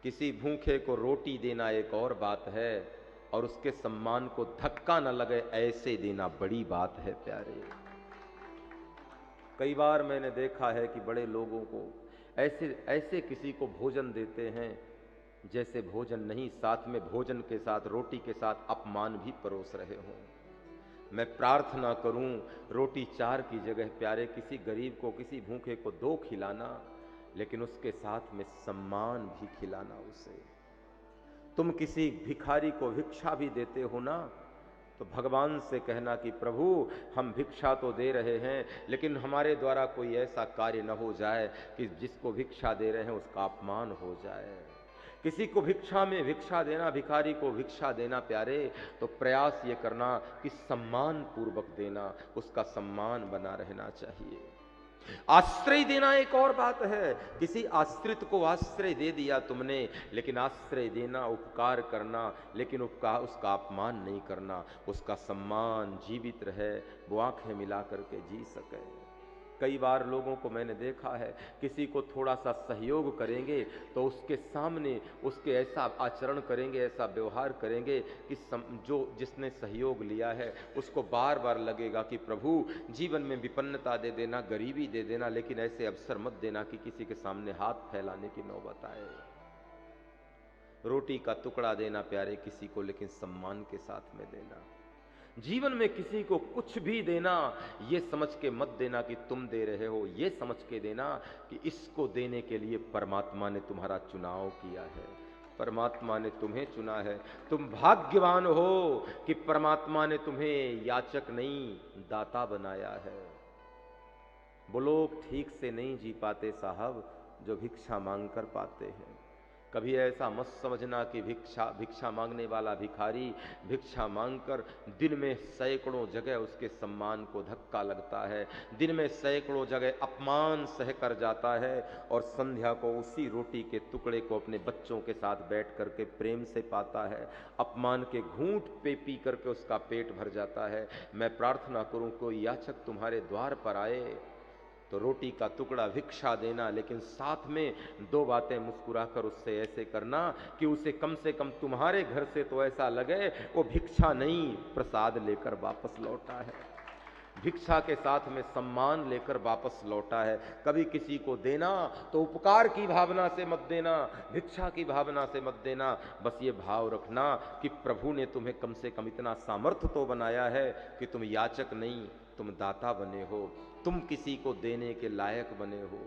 किसी भूखे को रोटी देना एक और बात है, और उसके सम्मान को धक्का न लगे ऐसे देना बड़ी बात है प्यारे। कई बार मैंने देखा है कि बड़े लोगों को ऐसे ऐसे किसी को भोजन देते हैं जैसे भोजन नहीं, साथ में भोजन के साथ रोटी के साथ अपमान भी परोस रहे हों। मैं प्रार्थना करूं रोटी 4 की जगह प्यारे किसी गरीब को, किसी भूखे को 2 खिलाना, लेकिन उसके साथ में सम्मान भी खिलाना उसे। तुम किसी भिखारी को भिक्षा भी देते हो ना, तो भगवान से कहना कि प्रभु हम भिक्षा तो दे रहे हैं, लेकिन हमारे द्वारा कोई ऐसा कार्य न हो जाए कि जिसको भिक्षा दे रहे हैं उसका अपमान हो जाए। किसी को भिक्षा में भिक्षा देना, भिखारी को भिक्षा देना प्यारे, तो प्रयास ये करना कि सम्मान पूर्वक देना, उसका सम्मान बना रहना चाहिए। आश्रय देना एक और बात है। किसी आश्रित को आश्रय दे दिया तुमने, लेकिन आश्रय देना, उपकार करना, लेकिन उसका अपमान नहीं करना, उसका सम्मान जीवित रहे, वो आंखें मिला करके जी सके। कई बार लोगों को मैंने देखा है, किसी को थोड़ा सा सहयोग करेंगे तो उसके सामने उसके ऐसा आचरण करेंगे, ऐसा व्यवहार करेंगे कि जो जिसने सहयोग लिया है उसको बार बार लगेगा कि प्रभु जीवन में विपन्नता दे देना, गरीबी दे देना, लेकिन ऐसे अवसर मत देना कि किसी के सामने हाथ फैलाने की नौबत आए। रोटी का टुकड़ा देना प्यारे किसी को, लेकिन सम्मान के साथ में देना। जीवन में किसी को कुछ भी देना, ये समझ के मत देना कि तुम दे रहे हो, ये समझ के देना कि इसको देने के लिए परमात्मा ने तुम्हारा चुनाव किया है, परमात्मा ने तुम्हें चुना है। तुम भाग्यवान हो कि परमात्मा ने तुम्हें याचक नहीं दाता बनाया है। वो लोग ठीक से नहीं जी पाते साहब जो भिक्षा मांग कर पाते हैं। कभी ऐसा मत समझना कि भिक्षा मांगने वाला भिखारी भिक्षा मांगकर दिन में सैकड़ों जगह उसके सम्मान को धक्का लगता है, दिन में सैकड़ों जगह अपमान सह कर जाता है, और संध्या को उसी रोटी के टुकड़े को अपने बच्चों के साथ बैठ करके प्रेम से पाता है, अपमान के घूंट पे पी करके उसका पेट भर जाता है। मैं प्रार्थना करूं कोई याचक तुम्हारे द्वार पर आए तो रोटी का टुकड़ा भिक्षा देना, लेकिन साथ में 2 बातें मुस्कुराकर उससे ऐसे करना कि उसे कम से कम तुम्हारे घर से तो ऐसा लगे वो भिक्षा नहीं प्रसाद लेकर वापस लौटा है, भिक्षा के साथ में सम्मान लेकर वापस लौटा है। कभी किसी को देना तो उपकार की भावना से मत देना, भिक्षा की भावना से मत देना। बस ये भाव रखना कि प्रभु ने तुम्हें कम से कम इतना सामर्थ्य तो बनाया है कि तुम याचक नहीं, तुम दाता बने हो, तुम किसी को देने के लायक बने हो।